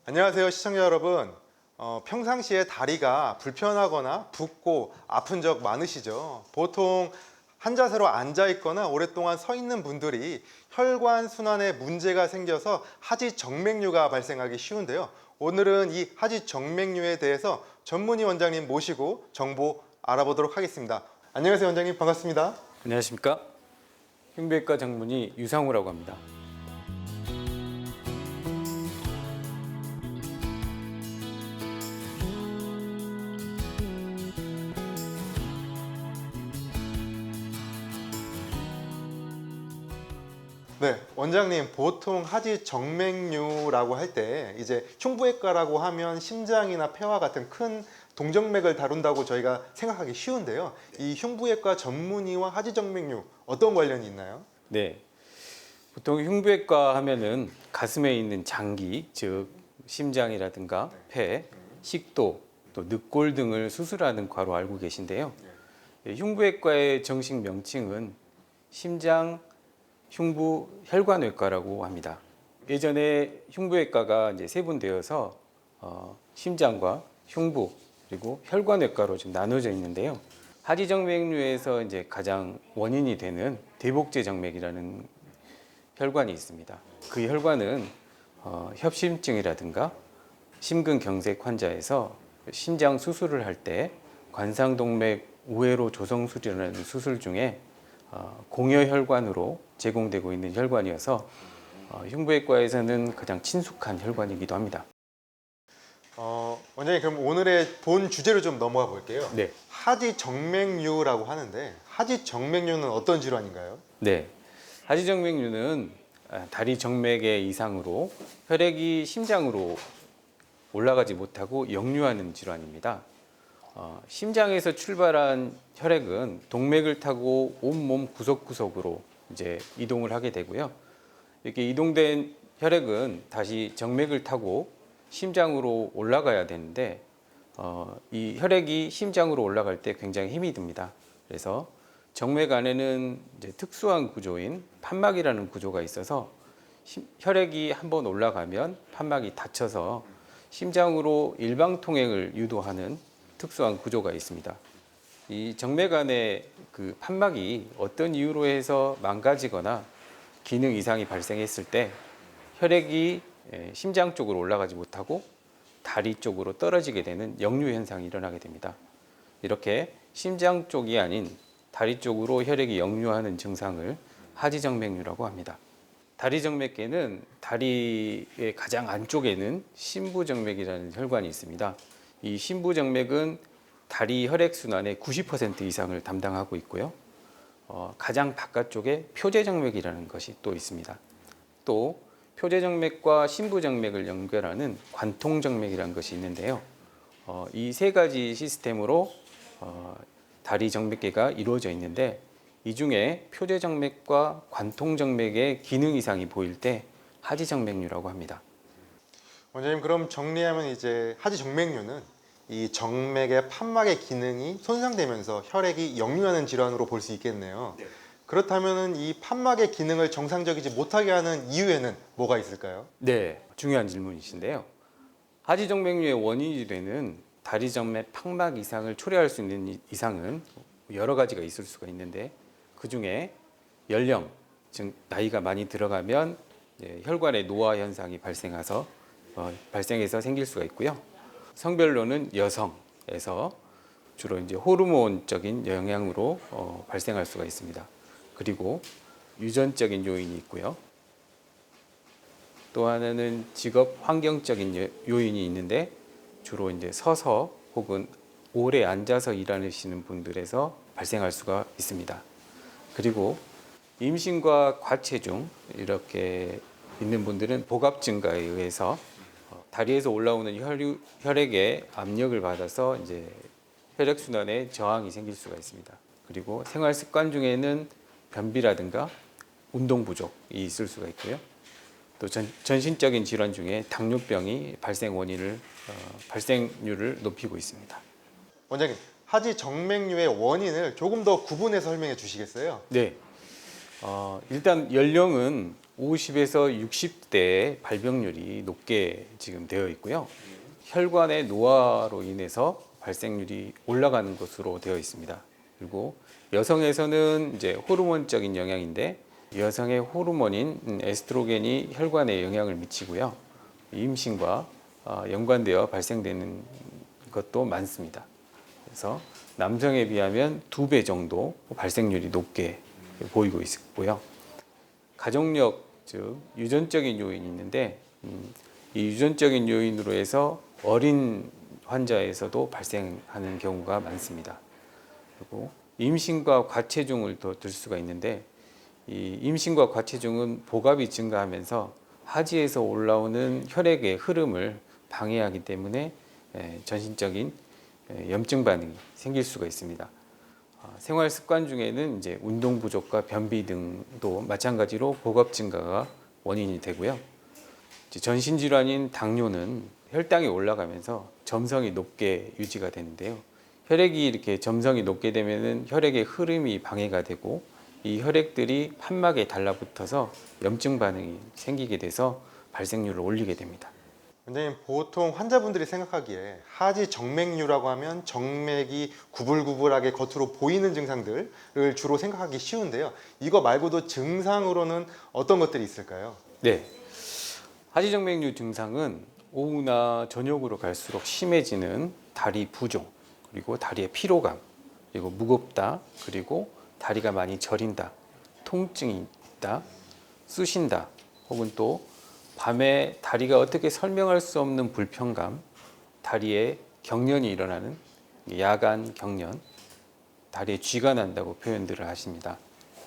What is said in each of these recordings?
안녕하세요, 시청자 여러분. 평상시에 다리가 불편하거나 붓고 아픈 적 많으시죠? 보통 한 자세로 앉아 있거나 오랫동안 서 있는 분들이 혈관 순환에 문제가 생겨서 하지정맥류가 발생하기 쉬운데요. 오늘은 이 하지정맥류에 대해서 전문의 원장님 모시고 정보 알아보도록 하겠습니다. 안녕하세요, 원장님. 반갑습니다. 안녕하십니까? 흉부외과 전문의 유상우라고 합니다. 네, 원장님, 보통 하지정맥류라고 할 때 이제 흉부외과라고 하면 심장이나 폐와 같은 큰 동정맥을 다룬다고 저희가 생각하기 쉬운데요. 이 흉부외과 전문의와 하지정맥류 어떤 관련이 있나요? 네, 보통 흉부외과 하면은 가슴에 있는 장기, 즉 심장이라든가 폐, 식도, 또 늑골 등을 수술하는 과로 알고 계신데요. 흉부외과의 정식 명칭은 심장 흉부 혈관외과라고 합니다. 예전에 흉부외과가 이제 세분되어서 심장과 흉부 그리고 혈관외과로 좀 나눠져 있는데요. 하지정맥류에서 이제 가장 원인이 되는 대복제정맥이라는 혈관이 있습니다. 그 혈관은 협심증이라든가 심근경색 환자에서 심장 수술을 할 때 관상동맥 우회로 조성술이라는 수술 중에 공여혈관으로 제공되고 있는 혈관이어서 흉부외과에서는 가장 친숙한 혈관이기도 합니다. 원장님, 그럼 오늘의 본 주제로 좀 넘어가 볼게요. 네. 하지정맥류라고 하는데 하지정맥류는 어떤 질환인가요? 네. 하지정맥류는 다리 정맥의 이상으로 혈액이 심장으로 올라가지 못하고 역류하는 질환입니다. 심장에서 출발한 혈액은 동맥을 타고 온몸 구석구석으로 이제 이동을 하게 되고요. 이렇게 이동된 혈액은 다시 정맥을 타고 심장으로 올라가야 되는데 이 혈액이 심장으로 올라갈 때 굉장히 힘이 듭니다. 그래서 정맥 안에는 이제 특수한 구조인 판막이라는 구조가 있어서 혈액이 한번 올라가면 판막이 닫혀서 심장으로 일방통행을 유도하는 특수한 구조가 있습니다. 이 정맥 안에 그 판막이 어떤 이유로 해서 망가지거나 기능 이상이 발생했을 때 혈액이 심장 쪽으로 올라가지 못하고 다리 쪽으로 떨어지게 되는 역류 현상이 일어나게 됩니다. 이렇게 심장 쪽이 아닌 다리 쪽으로 혈액이 역류하는 증상을 하지정맥류라고 합니다. 다리정맥계는 다리의 가장 안쪽에는 심부정맥이라는 혈관이 있습니다. 이 심부정맥은 다리 혈액순환의 90% 이상을 담당하고 있고요. 가장 바깥쪽에 표제정맥이라는 것이 또 있습니다. 또 표제정맥과 심부정맥을 연결하는 관통정맥이라는 것이 있는데요. 이 세 가지 시스템으로 다리 정맥계가 이루어져 있는데 이 중에 표제정맥과 관통정맥의 기능 이상이 보일 때 하지정맥류라고 합니다. 원장님, 그럼 정리하면 이제 하지정맥류는 이 정맥의 판막의 기능이 손상되면서 혈액이 역류하는 질환으로 볼 수 있겠네요. 네. 그렇다면 이 판막의 기능을 정상적이지 못하게 하는 이유에는 뭐가 있을까요? 네, 중요한 질문이신데요. 하지정맥류의 원인이 되는 다리정맥 판막 이상을 초래할 수 있는 이상은 여러 가지가 있을 수가 있는데 그 중에 연령, 즉 나이가 많이 들어가면 혈관의 노화 현상이 발생해서 생길 수가 있고요. 성별로는 여성에서 주로 이제 호르몬적인 영향으로 발생할 수가 있습니다. 그리고 유전적인 요인이 있고요. 또 하나는 직업 환경적인 요인이 있는데 주로 이제 서서 혹은 오래 앉아서 일하시는 분들에서 발생할 수가 있습니다. 그리고 임신과 과체중 이렇게 있는 분들은 복압 증가에 의해서 다리에서 올라오는 혈액에 압력을 받아서 이제 혈액 순환에 저항이 생길 수가 있습니다. 그리고 생활 습관 중에는 변비라든가 운동 부족이 있을 수가 있고요. 또 전신적인 질환 중에 당뇨병이 발생률을 높이고 있습니다. 원장님, 하지정맥류의 원인을 조금 더 구분해서 설명해 주시겠어요? 네. 일단 연령은 50에서 60대 발병률이 높게 지금 되어 있고요. 혈관의 노화로 인해서 발생률이 올라가는 것으로 되어 있습니다. 그리고 여성에서는 이제 호르몬적인 영향인데 여성의 호르몬인 에스트로겐이 혈관에 영향을 미치고요. 임신과 연관되어 발생되는 것도 많습니다. 그래서 남성에 비하면 2배 정도 발생률이 높게 보이고 있고요. 가족력, 즉 유전적인 요인이 있는데 이 유전적인 요인으로 해서 어린 환자에서도 발생하는 경우가 많습니다. 그리고 임신과 과체중을 더 들 수가 있는데 이 임신과 과체중은 복압이 증가하면서 하지에서 올라오는 혈액의 흐름을 방해하기 때문에 전신적인 염증 반응이 생길 수가 있습니다. 생활 습관 중에는 이제 운동 부족과 변비 등도 마찬가지로 복압 증가가 원인이 되고요. 전신 질환인 당뇨는 혈당이 올라가면서 점성이 높게 유지가 되는데요. 혈액이 이렇게 점성이 높게 되면은 혈액의 흐름이 방해가 되고 이 혈액들이 판막에 달라붙어서 염증 반응이 생기게 돼서 발생률을 올리게 됩니다. 원장님, 보통 환자분들이 생각하기에 하지 정맥류라고 하면 정맥이 구불구불하게 겉으로 보이는 증상들을 주로 생각하기 쉬운데요. 이거 말고도 증상으로는 어떤 것들이 있을까요? 네, 하지정맥류 증상은 오후나 저녁으로 갈수록 심해지는 다리 부종, 그리고 다리의 피로감, 그리고 무겁다, 그리고 다리가 많이 저린다, 통증이 있다, 쑤신다, 혹은 또 밤에 다리가 어떻게 설명할 수 없는 불편감, 다리에 경련이 일어나는 야간 경련, 다리에 쥐가 난다고 표현들을 하십니다.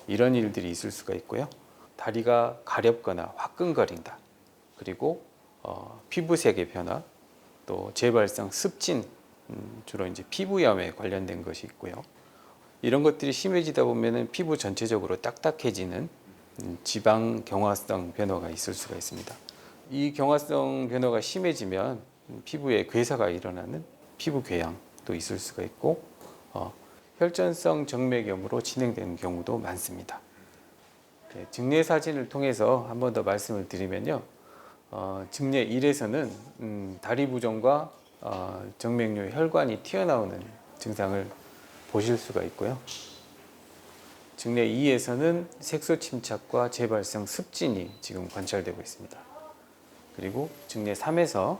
이런 일들이 있을 수가 있고요. 다리가 가렵거나 화끈거린다. 그리고 피부색의 변화, 또 재발성 습진, 주로 이제 피부염에 관련된 것이 있고요. 이런 것들이 심해지다 보면은 피부 전체적으로 딱딱해지는 지방 경화성 변화가 있을 수가 있습니다. 이 경화성 변화가 심해지면 피부에 괴사가 일어나는 피부 궤양도 있을 수가 있고 혈전성 정맥염으로 진행되는 경우도 많습니다. 증례 사진을 통해서 한 번 더 말씀을 드리면요. 증례 1에서는 다리 부종과 정맥류 혈관이 튀어나오는 증상을 보실 수가 있고요. 증례 2에서는 색소 침착과 재발성 습진이 지금 관찰되고 있습니다. 그리고 증례 3에서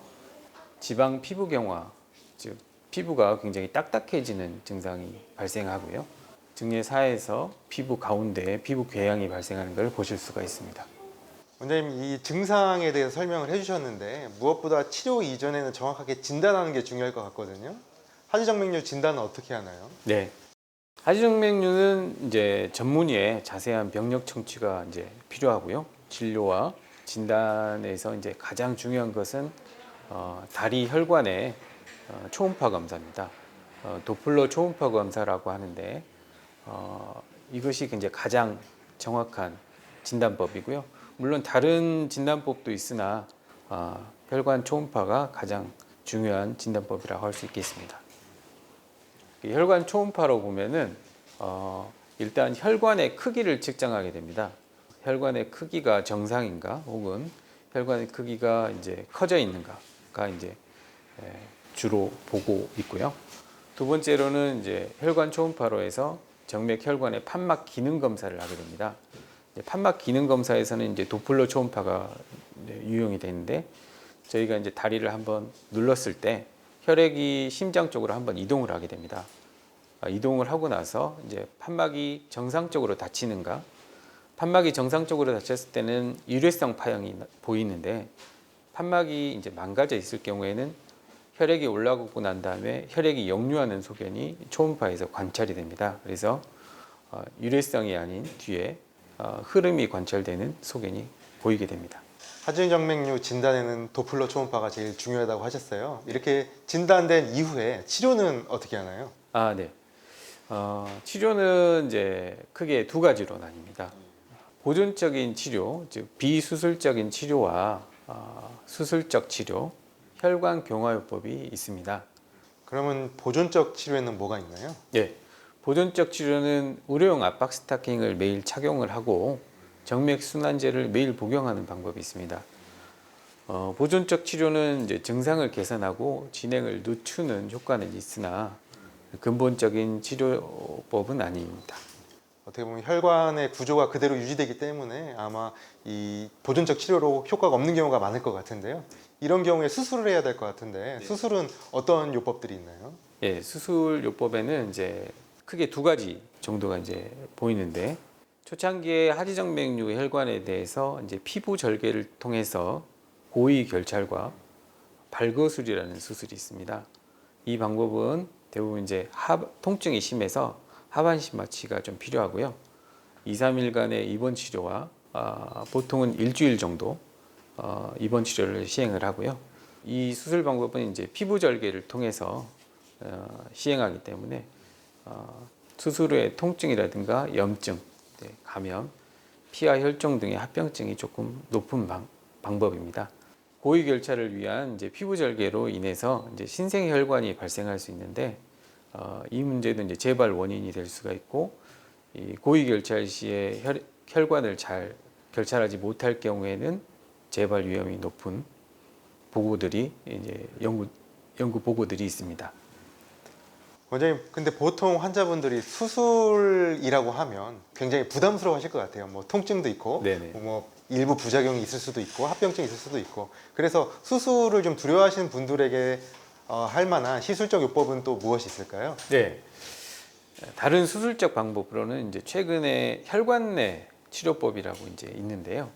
지방 피부 경화, 즉 피부가 굉장히 딱딱해지는 증상이 발생하고요. 증례 4에서 피부 가운데에 피부 궤양이 발생하는 걸 보실 수가 있습니다. 원장님, 이 증상에 대해서 설명을 해주셨는데 무엇보다 치료 이전에는 정확하게 진단하는 게 중요할 것 같거든요. 하지정맥류 진단은 어떻게 하나요? 네. 하지정맥류는 이제 전문의의 자세한 병력 청취가 이제 필요하고요. 진료와 진단에서 이제 가장 중요한 것은 다리 혈관의 초음파 검사입니다. 도플러 초음파 검사라고 하는데 이것이 이제 가장 정확한 진단법이고요. 물론 다른 진단법도 있으나 혈관 초음파가 가장 중요한 진단법이라고 할 수 있겠습니다. 혈관 초음파로 보면은 일단 혈관의 크기를 측정하게 됩니다. 혈관의 크기가 정상인가, 혹은 혈관의 크기가 이제 커져 있는가가 이제 주로 보고 있고요. 두 번째로는 이제 혈관 초음파로 해서 정맥 혈관의 판막 기능 검사를 하게 됩니다. 판막 기능 검사에서는 이제 도플러 초음파가 유용이 되는데 저희가 이제 다리를 한번 눌렀을 때 혈액이 심장 쪽으로 한번 이동을 하게 됩니다. 이동을 하고 나서 이제 판막이 정상적으로 닫히는가, 판막이 정상적으로 닫혔을 때는 일회성 파형이 보이는데 판막이 이제 망가져 있을 경우에는 혈액이 올라오고 난 다음에 혈액이 역류하는 소견이 초음파에서 관찰이 됩니다. 그래서 일회성이 아닌 뒤에 흐름이 관찰되는 소견이 보이게 됩니다. 하지정맥류 진단에는 도플러 초음파가 제일 중요하다고 하셨어요. 이렇게 진단된 이후에 치료는 어떻게 하나요? 네. 치료는 이제 크게 두 가지로 나뉩니다. 보존적인 치료, 즉 비수술적인 치료와 수술적 치료, 혈관 경화요법이 있습니다. 그러면 보존적 치료에는 뭐가 있나요? 예, 보존적 치료는 의료용 압박 스타킹을 매일 착용을 하고 정맥순환제를 매일 복용하는 방법이 있습니다. 보존적 치료는 이제 증상을 개선하고 진행을 늦추는 효과는 있으나 근본적인 치료법은 아닙니다. 어떻게 보면 혈관의 구조가 그대로 유지되기 때문에 아마 이 보존적 치료로 효과가 없는 경우가 많을 것 같은데요. 이런 경우에 수술을 해야 될 것 같은데 수술은 어떤 요법들이 있나요? 예, 수술 요법에는 이제 크게 두 가지 정도가 이제 보이는데, 초창기에 하지정맥류 혈관에 대해서 이제 피부 절개를 통해서 고위 결찰과 발거술이라는 수술이 있습니다. 이 방법은 대부분 이제 통증이 심해서 하반신 마취가 좀 필요하고요. 2, 3일간의 입원 치료와 보통은 일주일 정도 입원 치료를 시행을 하고요. 이 수술 방법은 이제 피부 절개를 통해서 시행하기 때문에 수술 후의 통증이라든가 염증, 감염, 피하 혈종 등의 합병증이 조금 높은 방법입니다. 고위 결찰을 위한 이제 피부 절개로 인해서 이제 신생 혈관이 발생할 수 있는데, 이 문제도 이제 재발 원인이 될 수가 있고, 이 고위 결찰 시에 혈관을 잘 결찰하지 못할 경우에는 재발 위험이 높은 보고들이 이제 연구 보고들이 있습니다. 원장님, 근데 보통 환자분들이 수술이라고 하면 굉장히 부담스러워 하실 것 같아요. 뭐 통증도 있고, 네네. 뭐 일부 부작용이 있을 수도 있고, 합병증이 있을 수도 있고. 그래서 수술을 좀 두려워하시는 분들에게 할 만한 시술적 요법은 또 무엇이 있을까요? 네. 다른 수술적 방법으로는 이제 최근에 혈관 내 치료법이라고 이제 있는데요.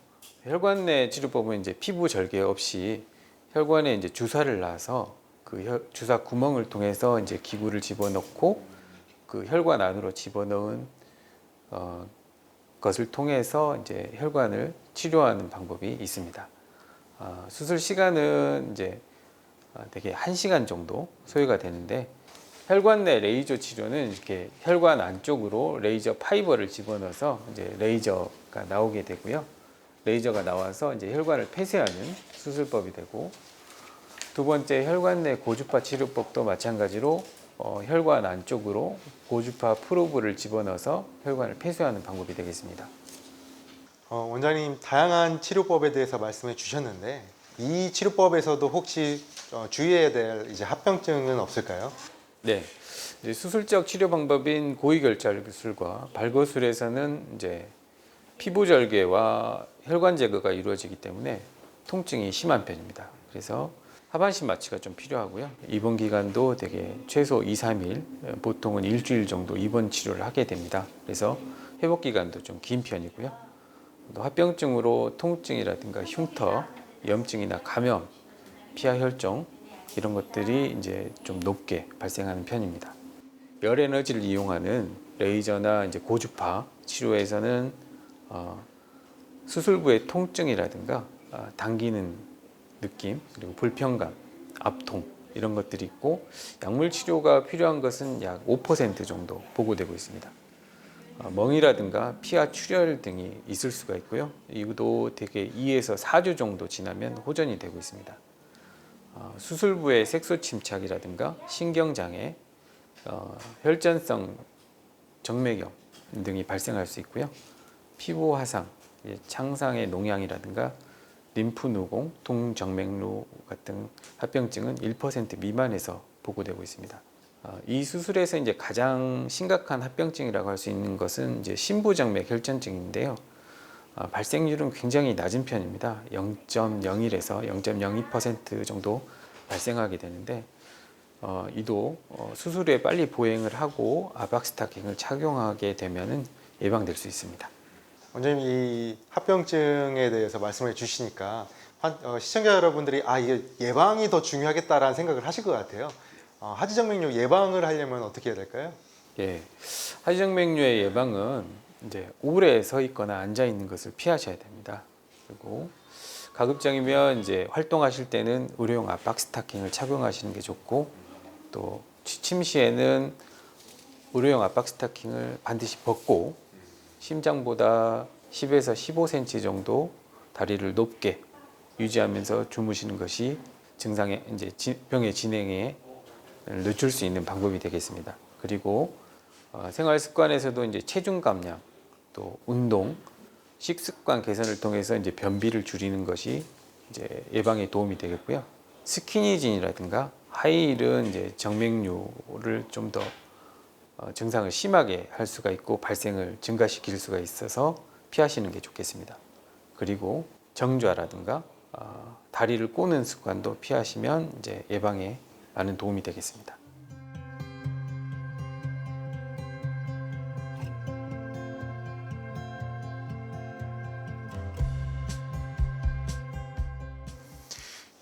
혈관 내 치료법은 이제 피부 절개 없이 혈관에 이제 주사를 놔서 그 주사 구멍을 통해서 이제 기구를 집어넣고 그 혈관 안으로 집어넣은 것을 통해서 이제 혈관을 치료하는 방법이 있습니다. 수술 시간은 이제 대개 1시간 정도 소요가 되는데, 혈관 내 레이저 치료는 이렇게 혈관 안쪽으로 레이저 파이버를 집어넣어서 이제 레이저가 나오게 되고요. 레이저가 나와서 이제 혈관을 폐쇄하는 수술법이 되고, 두 번째 혈관 내 고주파 치료법도 마찬가지로 혈관 안쪽으로 고주파 프로브를 집어넣어서 혈관을 폐쇄하는 방법이 되겠습니다. 원장님, 다양한 치료법에 대해서 말씀해 주셨는데 이 치료법에서도 혹시 주의해야 될 이제 합병증은 없을까요? 네, 이제 수술적 치료 방법인 고위결절 기술과 발거술에서는 이제 피부 절개와 혈관 제거가 이루어지기 때문에 통증이 심한 편입니다. 그래서 하반신 마취가 좀 필요하고요. 입원 기간도 되게 최소 2, 3일, 보통은 일주일 정도 입원 치료를 하게 됩니다. 그래서 회복 기간도 좀 긴 편이고요. 또 합병증으로 통증이라든가 흉터, 염증이나 감염, 피하 혈종 이런 것들이 이제 좀 높게 발생하는 편입니다. 열 에너지를 이용하는 레이저나 이제 고주파 치료에서는 수술부의 통증이라든가 당기는 느낌, 그리고 불편감, 압통 이런 것들이 있고, 약물 치료가 필요한 것은 약 5% 정도 보고되고 있습니다. 멍이라든가 피하 출혈 등이 있을 수가 있고요. 이것도 되게 2에서 4주 정도 지나면 호전이 되고 있습니다. 수술부의 색소 침착이라든가 신경장애, 혈전성 정맥염 등이 발생할 수 있고요. 피부 화상, 창상의 농양이라든가 림프 누공, 동정맥류 같은 합병증은 1% 미만에서 보고되고 있습니다. 이 수술에서 이제 가장 심각한 합병증이라고 할 수 있는 것은 이제 심부정맥 혈전증인데요. 발생률은 굉장히 낮은 편입니다. 0.01에서 0.02% 정도 발생하게 되는데, 이도 수술 후에 빨리 보행을 하고 압박 스타킹을 착용하게 되면은 예방될 수 있습니다. 원장님, 이 합병증에 대해서 말씀해 주시니까 시청자 여러분들이 이게 예방이 더 중요하겠다라는 생각을 하실 것 같아요. 하지정맥류 예방을 하려면 어떻게 해야 될까요? 예, 하지정맥류의 예방은 이제 오래 서 있거나 앉아 있는 것을 피하셔야 됩니다. 그리고 가급적이면 이제 활동하실 때는 의료용 압박 스타킹을 착용하시는 게 좋고, 또 취침 시에는 의료용 압박 스타킹을 반드시 벗고 심장보다 10에서 15cm 정도 다리를 높게 유지하면서 주무시는 것이 증상의 이제 병의 진행에 늦출 수 있는 방법이 되겠습니다. 그리고 생활 습관에서도 이제 체중 감량, 또 운동, 식습관 개선을 통해서 이제 변비를 줄이는 것이 이제 예방에 도움이 되겠고요. 스키니진이라든가 하이힐은 이제 정맥류를 좀 더 증상을 심하게 할 수가 있고 발생을 증가시킬 수가 있어서 피하시는 게 좋겠습니다. 그리고 정좌라든가 다리를 꼬는 습관도 피하시면 이제 예방에 많은 도움이 되겠습니다.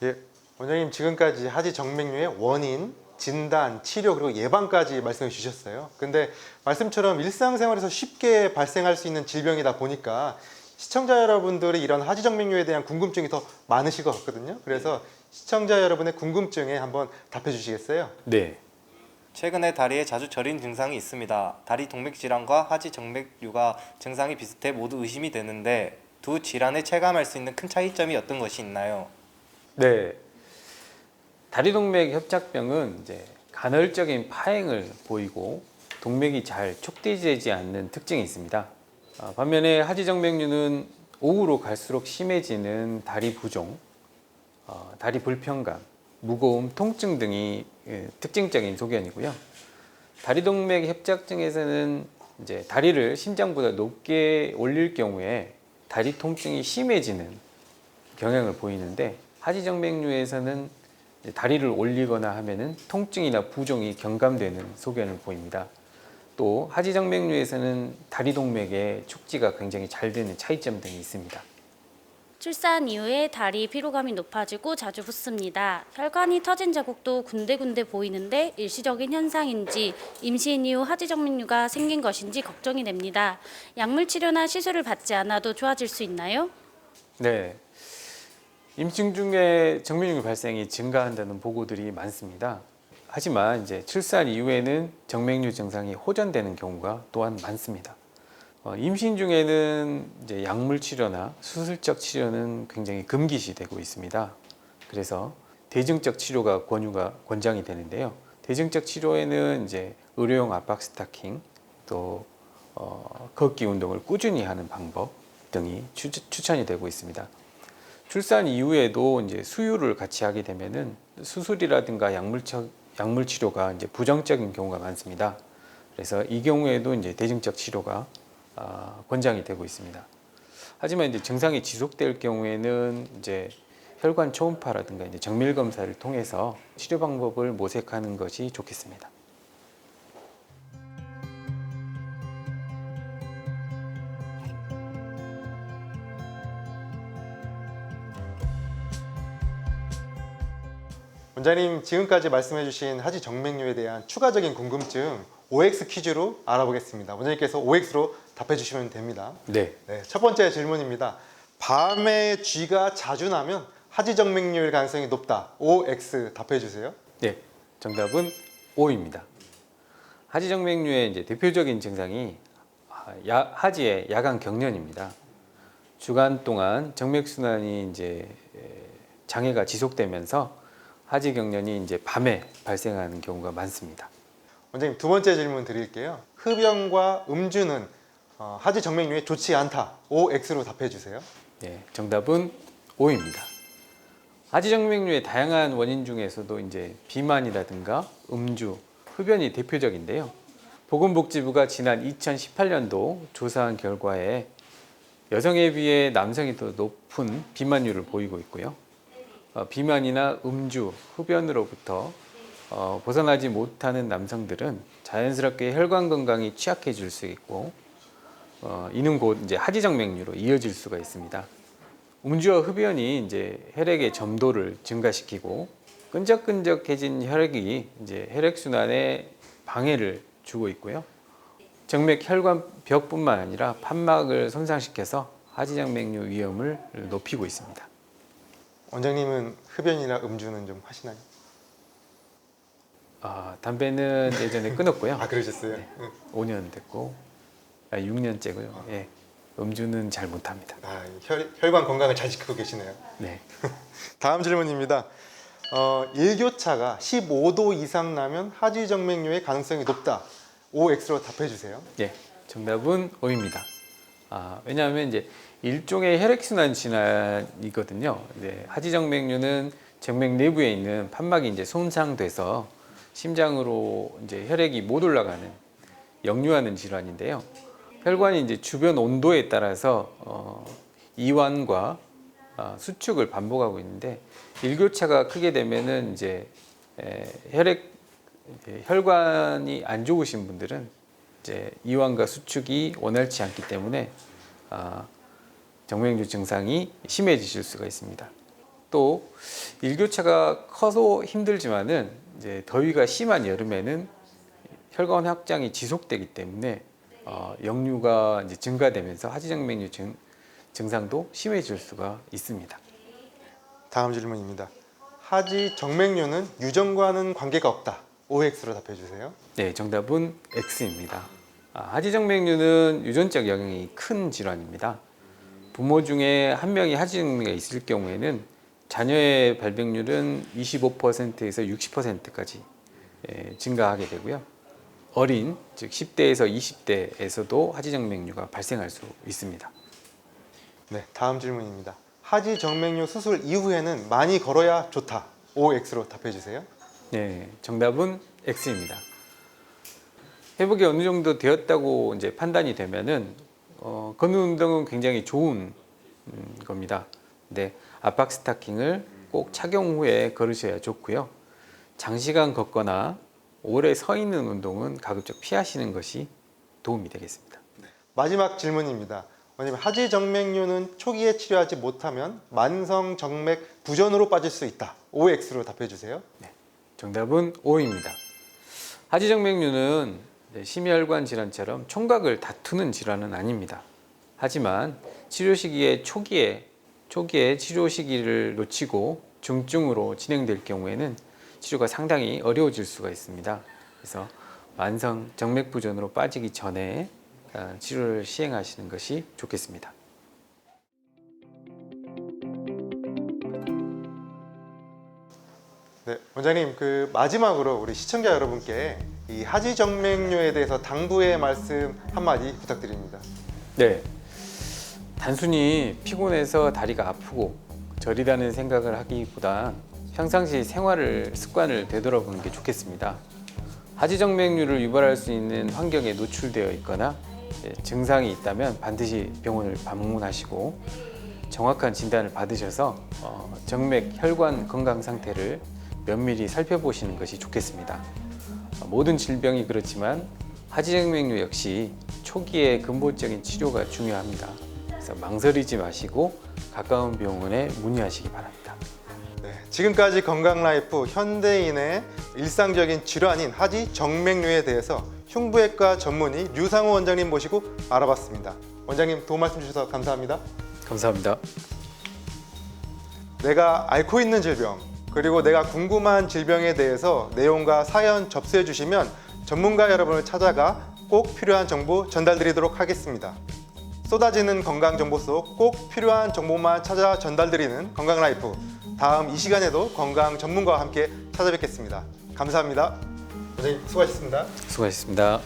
예, 원장님 지금까지 하지정맥류의 원인, 진단, 치료 그리고 예방까지 말씀해 주셨어요. 근데 말씀처럼 일상생활에서 쉽게 발생할 수 있는 질병이다 보니까 시청자 여러분들이 이런 하지정맥류에 대한 궁금증이 더 많으실 것 같거든요. 그래서 시청자 여러분의 궁금증에 한번 답해 주시겠어요? 네. 최근에 다리에 자주 저린 증상이 있습니다. 다리 동맥 질환과 하지 정맥류가 증상이 비슷해 모두 의심이 되는데 두 질환을 체감할 수 있는 큰 차이점이 어떤 것이 있나요? 네. 다리동맥 협착병은 이제 간헐적인 파행을 보이고 동맥이 잘 촉대되지 않는 특징이 있습니다. 반면에 하지정맥류는 오후로 갈수록 심해지는 다리 부종, 다리 불편감, 무거움, 통증 등이 특징적인 소견이고요. 다리동맥 협착증에서는 이제 다리를 심장보다 높게 올릴 경우에 다리 통증이 심해지는 경향을 보이는데 하지정맥류에서는 다리를 올리거나 하면은 통증이나 부종이 경감되는 소견을 보입니다. 또 하지정맥류에서는 다리동맥의 촉지가 굉장히 잘 되는 차이점 등이 있습니다. 출산 이후에 다리 피로감이 높아지고 자주 붓습니다. 혈관이 터진 자국도 군데군데 보이는데 일시적인 현상인지 임신 이후 하지정맥류가 생긴 것인지 걱정이 됩니다. 약물 치료나 시술을 받지 않아도 좋아질 수 있나요? 네. 임신 중에 정맥류 발생이 증가한다는 보고들이 많습니다. 하지만 이제 출산 이후에는 정맥류 증상이 호전되는 경우가 또한 많습니다. 임신 중에는 이제 약물 치료나 수술적 치료는 굉장히 금기시되고 있습니다. 그래서 대증적 치료가 권장이 되는데요. 대증적 치료에는 이제 의료용 압박 스타킹, 또 걷기 운동을 꾸준히 하는 방법 등이 추천이 되고 있습니다. 출산 이후에도 이제 수유를 같이 하게 되면은 수술이라든가 약물 치료가 이제 부정적인 경우가 많습니다. 그래서 이 경우에도 이제 대증적 치료가 권장이 되고 있습니다. 하지만 이제 증상이 지속될 경우에는 이제 혈관 초음파라든가 이제 정밀 검사를 통해서 치료 방법을 모색하는 것이 좋겠습니다. 원장님 지금까지 말씀해 주신 하지정맥류에 대한 추가적인 궁금증 OX 퀴즈로 알아보겠습니다. 원장님께서 OX로 답해 주시면 됩니다. 네. 네, 첫 번째 질문입니다. 밤에 쥐가 자주 나면 하지정맥류일 가능성이 높다. OX 답해 주세요. 네. 정답은 O입니다. 하지정맥류의 이제 대표적인 증상이 하지의 야간 경련입니다. 주간 동안 정맥순환이 이제 장애가 지속되면서 하지 경련이 이제 밤에 발생하는 경우가 많습니다. 원장님 두 번째 질문 드릴게요. 흡연과 음주는 하지정맥류에 좋지 않다. OX로 답해 주세요. 네, 정답은 O입니다. 하지정맥류의 다양한 원인 중에서도 이제 비만이라든가 음주, 흡연이 대표적인데요. 보건복지부가 지난 2018년도 조사한 결과에 여성에 비해 남성이 더 높은 비만율을 보이고 있고요. 비만이나 음주, 흡연으로부터 벗어나지 못하는 남성들은 자연스럽게 혈관 건강이 취약해질 수 있고 이는 곧 이제 하지정맥류로 이어질 수가 있습니다. 음주와 흡연이 이제 혈액의 점도를 증가시키고 끈적끈적해진 혈액이 이제 혈액 순환에 방해를 주고 있고요. 정맥 혈관 벽뿐만 아니라 판막을 손상시켜서 하지정맥류 위험을 높이고 있습니다. 원장님은 흡연이나 음주는 좀 하시나요? 담배는 예전에 끊었고요. 그러셨어요? 네. 5년 됐고 6년째고요. 예. 음주는 잘 못합니다. 혈관 건강을 잘 지키고 계시네요. 네. 다음 질문입니다. 일교차가 15도 이상 나면 하지정맥류의 가능성이 높다. OX로 답해 주세요. 예. 정답은 O입니다. 왜냐하면 이제 일종의 혈액순환 질환이거든요. 하지정맥류는 정맥 내부에 있는 판막이 이제 손상돼서 심장으로 이제 혈액이 못 올라가는 역류하는 질환인데요. 혈관이 이제 주변 온도에 따라서 이완과 수축을 반복하고 있는데 일교차가 크게 되면은 이제 혈관이 안 좋으신 분들은 이제 이완과 수축이 원활치 않기 때문에 정맥류 증상이 심해지실 수가 있습니다. 또 일교차가 커서 힘들지만은 이제 더위가 심한 여름에는 혈관 확장이 지속되기 때문에 역류가 이제 증가되면서 하지정맥류 증상도 심해질 수가 있습니다. 다음 질문입니다. 하지정맥류는 유전과는 관계가 없다. OX로 답해 주세요. 네, 정답은 X입니다. 하지정맥류는 유전적 영향이 큰 질환입니다. 부모 중에 한 명이 하지정맥류가 있을 경우에는 자녀의 발병률은 25%에서 60%까지 증가하게 되고요. 어린, 즉 10대에서 20대에서도 하지정맥류가 발생할 수 있습니다. 네, 다음 질문입니다. 하지정맥류 수술 이후에는 많이 걸어야 좋다. OX로 답해 주세요. 네, 정답은 X입니다. 회복이 어느 정도 되었다고 이제 판단이 되면은 걷는 운동은 굉장히 좋은 겁니다. 근데 압박 스타킹을 꼭 착용 후에 걸으셔야 좋고요. 장시간 걷거나 오래 서 있는 운동은 가급적 피하시는 것이 도움이 되겠습니다. 마지막 질문입니다. 원장님, 하지정맥류는 초기에 치료하지 못하면 만성 정맥 부전으로 빠질 수 있다. OX로 답해 주세요. 정답은 O입니다. 하지정맥류는 심혈관 질환처럼 총각을 다투는 질환은 아닙니다. 하지만 치료 시기에 초기에 치료 시기를 놓치고 중증으로 진행될 경우에는 치료가 상당히 어려워질 수가 있습니다. 그래서 만성 정맥 부전으로 빠지기 전에 치료를 시행하시는 것이 좋겠습니다. 네, 원장님, 마지막으로 우리 시청자 여러분께 이 하지정맥류에 대해서 당부의 말씀 한마디 부탁드립니다. 네, 단순히 피곤해서 다리가 아프고 저리다는 생각을 하기보다 평상시 습관을 되돌아보는 게 좋겠습니다. 하지정맥류를 유발할 수 있는 환경에 노출되어 있거나 증상이 있다면 반드시 병원을 방문하시고 정확한 진단을 받으셔서 정맥, 혈관 건강 상태를 면밀히 살펴보시는 것이 좋겠습니다. 모든 질병이 그렇지만 하지정맥류 역시 초기에 근본적인 치료가 중요합니다. 그래서 망설이지 마시고 가까운 병원에 문의하시기 바랍니다. 네, 지금까지 건강라이프 현대인의 일상적인 질환인 하지정맥류에 대해서 흉부외과 전문의 류상호 원장님 모시고 알아봤습니다. 원장님, 도움 말씀 주셔서 감사합니다. 감사합니다. 내가 앓고 있는 질병, 그리고 내가 궁금한 질병에 대해서 내용과 사연 접수해 주시면 전문가 여러분을 찾아가 꼭 필요한 정보 전달드리도록 하겠습니다. 쏟아지는 건강 정보 속 꼭 필요한 정보만 찾아 전달드리는 건강라이프. 다음 이 시간에도 건강 전문가와 함께 찾아뵙겠습니다. 감사합니다. 원장님, 수고하셨습니다. 수고하셨습니다.